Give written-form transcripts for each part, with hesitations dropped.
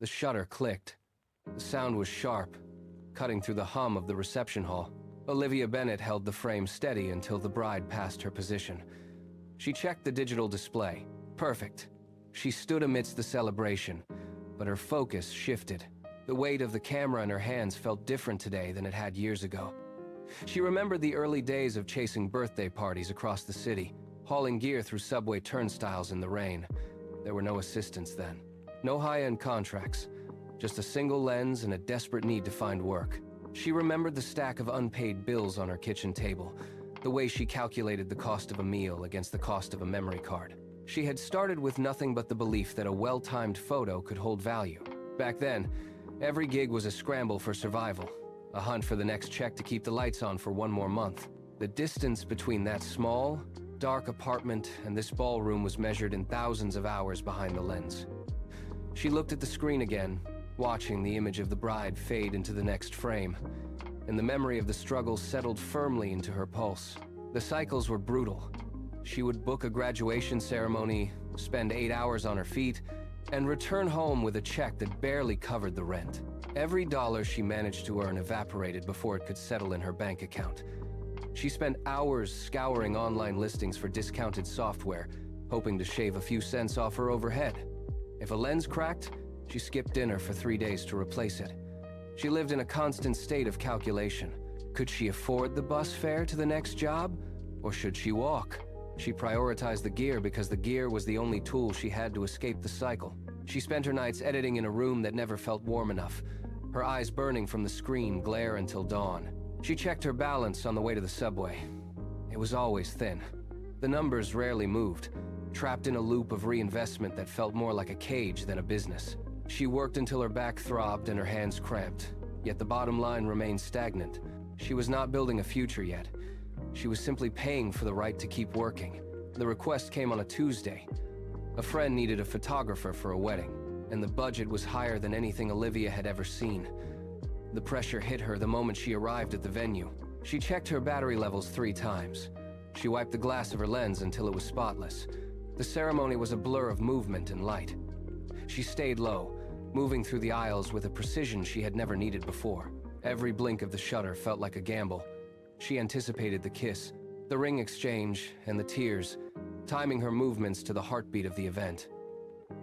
The shutter clicked. The sound was sharp, cutting through the hum of the reception hall. Olivia Bennett held the frame steady until the bride passed her position. She checked the digital display. Perfect. She stood amidst the celebration, but her focus shifted. The weight of the camera in her hands felt different today than it had years ago. She remembered the early days of chasing birthday parties across the city, hauling gear through subway turnstiles in the rain. There were no assistants then. No high-end contracts. Just a single lens and a desperate need to find work. She remembered the stack of unpaid bills on her kitchen table, the way she calculated the cost of a meal against the cost of a memory card. She had started with nothing but the belief that a well-timed photo could hold value. Back then, every gig was a scramble for survival, a hunt for the next check to keep the lights on for one more month. The distance between that small, dark apartment and this ballroom was measured in thousands of hours behind the lens. She looked at the screen again, watching the image of the bride fade into the next frame, and the memory of the struggle settled firmly into her pulse. The cycles were brutal. She would book a graduation ceremony, spend 8 hours on her feet, and return home with a check that barely covered the rent. Every dollar she managed to earn evaporated before it could settle in her bank account. She spent hours scouring online listings for discounted software, hoping to shave a few cents off her overhead. If a lens cracked, she skipped dinner for 3 days to replace it. She lived in a constant state of calculation. Could she afford the bus fare to the next job, or should she walk? She prioritized the gear because the gear was the only tool she had to escape the cycle. She spent her nights editing in a room that never felt warm enough, her eyes burning from the screen glare until dawn. She checked her balance on the way to the subway. It was always thin. The numbers rarely moved, trapped in a loop of reinvestment that felt more like a cage than a business. She worked until her back throbbed and her hands cramped, yet the bottom line remained stagnant. She was not building a future yet. She was simply paying for the right to keep working. The request came on a Tuesday. A friend needed a photographer for a wedding, and the budget was higher than anything Olivia had ever seen. The pressure hit her the moment she arrived at the venue. She checked her battery levels 3 times. She wiped the glass of her lens until it was spotless. The ceremony was a blur of movement and light. She stayed low, moving through the aisles with a precision she had never needed before. Every blink of the shutter felt like a gamble. She anticipated the kiss, the ring exchange, and the tears, timing her movements to the heartbeat of the event.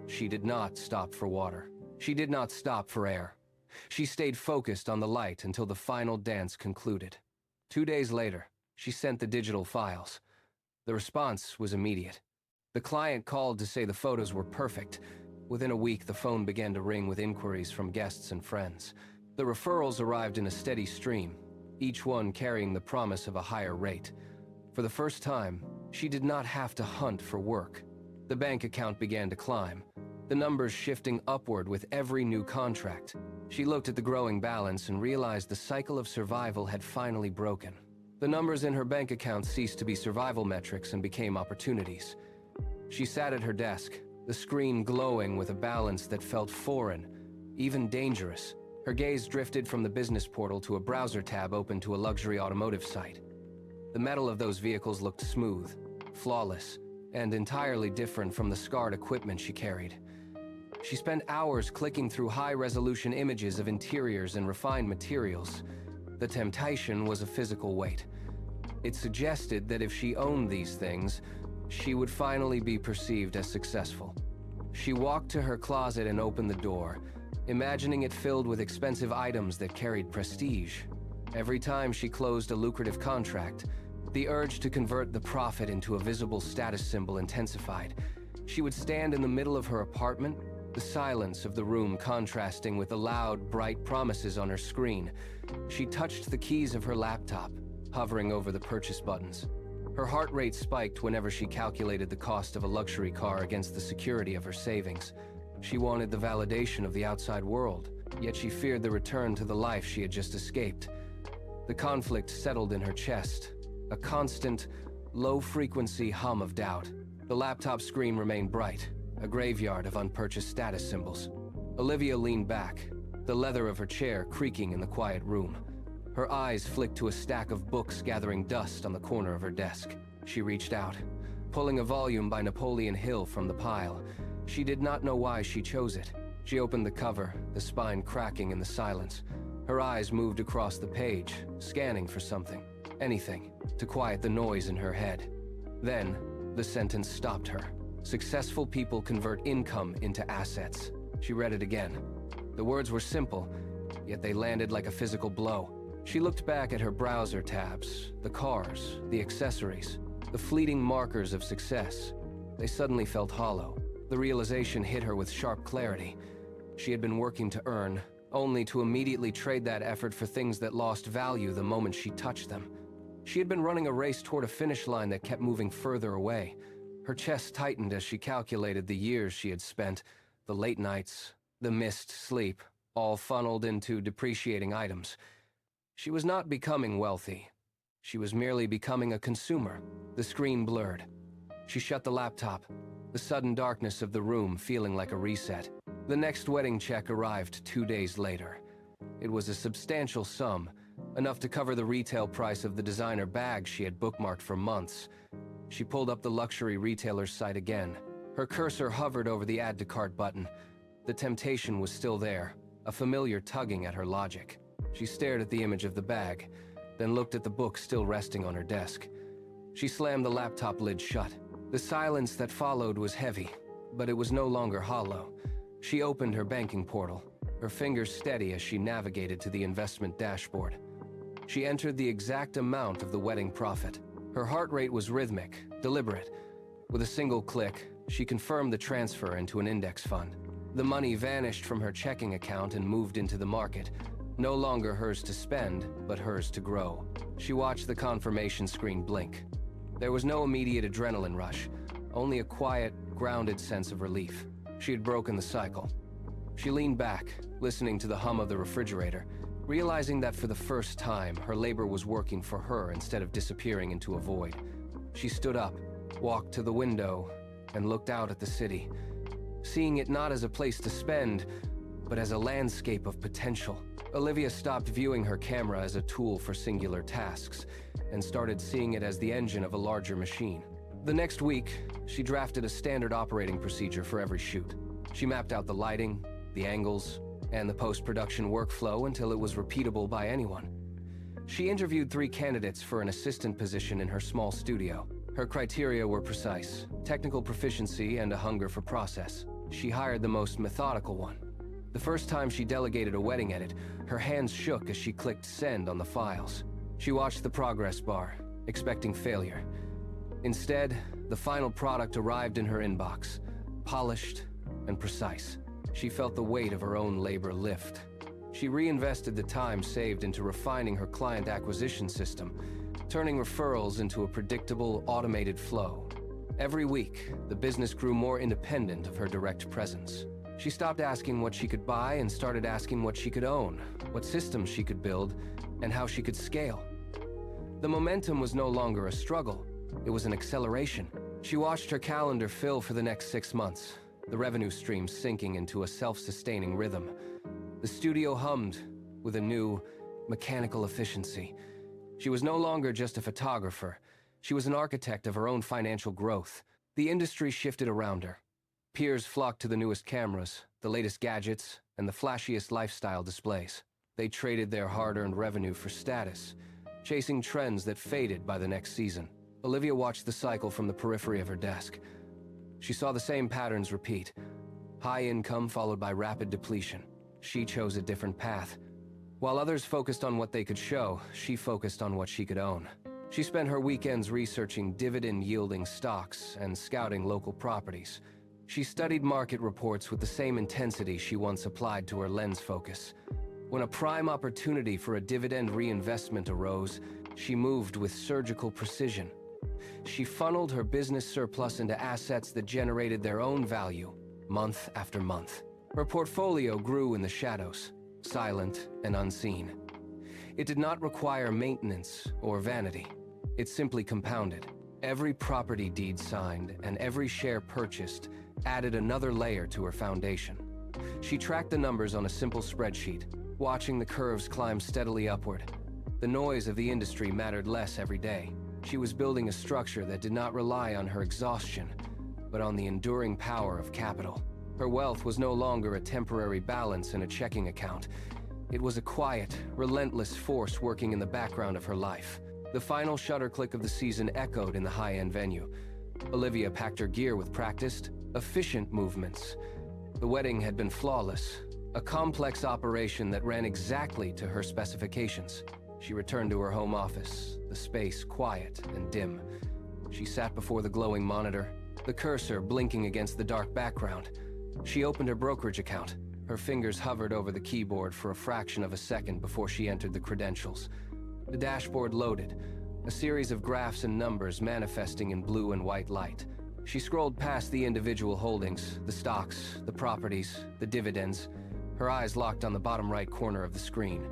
She did not stop for water. She did not stop for air. She stayed focused on the light until the final dance concluded. 2 days later, she sent the digital files. The response was immediate. The client called to say the photos were perfect. Within a week, the phone began to ring with inquiries from guests and friends. The referrals arrived in a steady stream, each one carrying the promise of a higher rate. For the first time, she did not have to hunt for work. The bank account began to climb, the numbers shifting upward with every new contract. She looked at the growing balance and realized the cycle of survival had finally broken. The numbers in her bank account ceased to be survival metrics and became opportunities. She sat at her desk, the screen glowing with a balance that felt foreign, even dangerous. Her gaze drifted from the business portal to a browser tab open to a luxury automotive site. The metal of those vehicles looked smooth, flawless, and entirely different from the scarred equipment she carried. She spent hours clicking through high-resolution images of interiors and refined materials. The temptation was a physical weight. It suggested that if she owned these things, she would finally be perceived as successful. She walked to her closet and opened the door, imagining it filled with expensive items that carried prestige. Every time she closed a lucrative contract, the urge to convert the profit into a visible status symbol intensified. She would stand in the middle of her apartment, the silence of the room contrasting with the loud, bright promises on her screen. She touched the keys of her laptop, hovering over the purchase buttons. Her heart rate spiked whenever she calculated the cost of a luxury car against the security of her savings. She wanted the validation of the outside world, yet she feared the return to the life she had just escaped. The conflict settled in her chest, a constant, low-frequency hum of doubt. The laptop screen remained bright, a graveyard of unpurchased status symbols. Olivia leaned back, the leather of her chair creaking in the quiet room. Her eyes flicked to a stack of books gathering dust on the corner of her desk. She reached out, pulling a volume by Napoleon Hill from the pile. She did not know why she chose it. She opened the cover, the spine cracking in the silence. Her eyes moved across the page, scanning for something, anything, to quiet the noise in her head. Then, the sentence stopped her. Successful people convert income into assets. She read it again. The words were simple, yet they landed like a physical blow. She looked back at her browser tabs, the cars, the accessories, the fleeting markers of success. They suddenly felt hollow. The realization hit her with sharp clarity. She had been working to earn, only to immediately trade that effort for things that lost value the moment she touched them. She had been running a race toward a finish line that kept moving further away. Her chest tightened as she calculated the years she had spent, the late nights, the missed sleep, all funneled into depreciating items. She was not becoming wealthy. She was merely becoming a consumer. The screen blurred. She shut the laptop, the sudden darkness of the room feeling like a reset. The next wedding check arrived 2 days later. It was a substantial sum, enough to cover the retail price of the designer bag she had bookmarked for months. She pulled up the luxury retailer's site again. Her cursor hovered over the Add to Cart button. The temptation was still there, a familiar tugging at her logic. She stared at the image of the bag, then looked at the book still resting on her desk. She slammed the laptop lid shut. The silence that followed was heavy, but it was no longer hollow. She opened her banking portal, her fingers steady as she navigated to the investment dashboard. She entered the exact amount of the wedding profit. Her heart rate was rhythmic, deliberate. With a single click, she confirmed the transfer into an index fund. The money vanished from her checking account and moved into the market, no longer hers to spend, but hers to grow. She watched the confirmation screen blink. There was no immediate adrenaline rush, only a quiet, grounded sense of relief. She had broken the cycle. She leaned back, listening to the hum of the refrigerator, realizing that for the first time, her labor was working for her instead of disappearing into a void. She stood up, walked to the window, and looked out at the city, seeing it not as a place to spend, but as a landscape of potential. Olivia stopped viewing her camera as a tool for singular tasks and started seeing it as the engine of a larger machine. The next week, she drafted a standard operating procedure for every shoot. She mapped out the lighting, the angles, and the post-production workflow until it was repeatable by anyone. She interviewed 3 candidates for an assistant position in her small studio. Her criteria were precise: technical proficiency and a hunger for process. She hired the most methodical one. The first time she delegated a wedding edit, her hands shook as she clicked send on the files. She watched the progress bar, expecting failure. Instead, the final product arrived in her inbox, polished and precise. She felt the weight of her own labor lift. She reinvested the time saved into refining her client acquisition system, turning referrals into a predictable, automated flow. Every week, the business grew more independent of her direct presence. She stopped asking what she could buy and started asking what she could own, what systems she could build, and how she could scale. The momentum was no longer a struggle, it was an acceleration. She watched her calendar fill for the next 6 months, the revenue stream sinking into a self-sustaining rhythm. The studio hummed with a new, mechanical efficiency. She was no longer just a photographer, she was an architect of her own financial growth. The industry shifted around her. Peers flocked to the newest cameras, the latest gadgets, and the flashiest lifestyle displays. They traded their hard-earned revenue for status, chasing trends that faded by the next season. Olivia watched the cycle from the periphery of her desk. She saw the same patterns repeat. High income followed by rapid depletion. She chose a different path. While others focused on what they could show, she focused on what she could own. She spent her weekends researching dividend-yielding stocks and scouting local properties. She studied market reports with the same intensity she once applied to her lens focus. When a prime opportunity for a dividend reinvestment arose, she moved with surgical precision. She funneled her business surplus into assets that generated their own value, month after month. Her portfolio grew in the shadows, silent and unseen. It did not require maintenance or vanity. It simply compounded. Every property deed signed and every share purchased added another layer to her foundation. She tracked the numbers on a simple spreadsheet, watching the curves climb steadily upward. The noise of the industry mattered less every day. She was building a structure that did not rely on her exhaustion, but on the enduring power of capital. Her wealth was no longer a temporary balance in a checking account. It was a quiet, relentless force working in the background of her life. The final shutter click of the season echoed in the high-end venue. Olivia packed her gear with practiced, efficient movements. The wedding had been flawless, a complex operation that ran exactly to her specifications. She returned to her home office, the space quiet and dim. She sat before the glowing monitor, the cursor blinking against the dark background. She opened her brokerage account. Her fingers hovered over the keyboard for a fraction of a second before she entered the credentials. The dashboard loaded, a series of graphs and numbers manifesting in blue and white light. She scrolled past the individual holdings, the stocks, the properties, the dividends. Her eyes locked on the bottom right corner of the screen.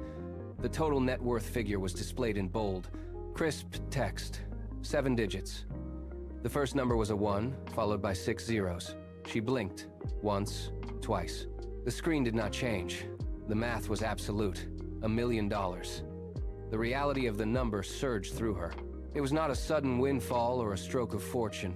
The total net worth figure was displayed in bold, crisp text, 7 digits. The first number was a 1, followed by 6 zeros. She blinked, once, twice. The screen did not change. The math was absolute, $1 million. The reality of the number surged through her. It was not a sudden windfall or a stroke of fortune.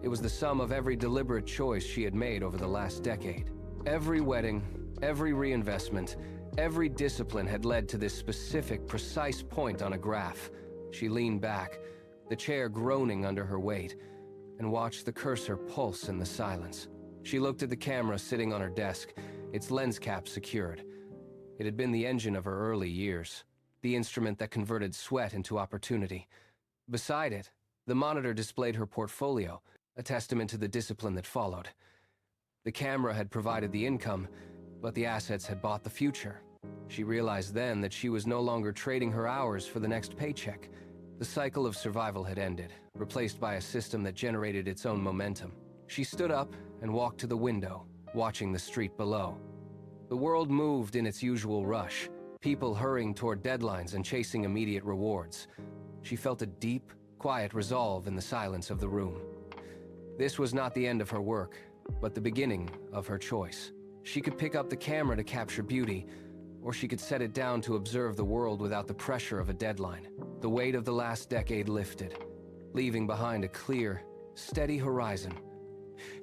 It was the sum of every deliberate choice she had made over the last decade. Every wedding, every reinvestment, every discipline had led to this specific, precise point on a graph. She leaned back, the chair groaning under her weight, and watched the cursor pulse in the silence. She looked at the camera sitting on her desk, its lens cap secured. It had been the engine of her early years, the instrument that converted sweat into opportunity. Beside it, the monitor displayed her portfolio, a testament to the discipline that followed. The camera had provided the income, but the assets had bought the future. She realized then that she was no longer trading her hours for the next paycheck. The cycle of survival had ended, replaced by a system that generated its own momentum. She stood up and walked to the window, watching the street below. The world moved in its usual rush, people hurrying toward deadlines and chasing immediate rewards. She felt a deep, quiet resolve in the silence of the room. This was not the end of her work, but the beginning of her choice. She could pick up the camera to capture beauty, or she could set it down to observe the world without the pressure of a deadline. The weight of the last decade lifted, leaving behind a clear, steady horizon.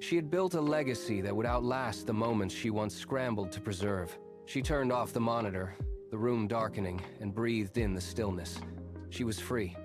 She had built a legacy that would outlast the moments she once scrambled to preserve. She turned off the monitor, the room darkening, and breathed in the stillness. She was free.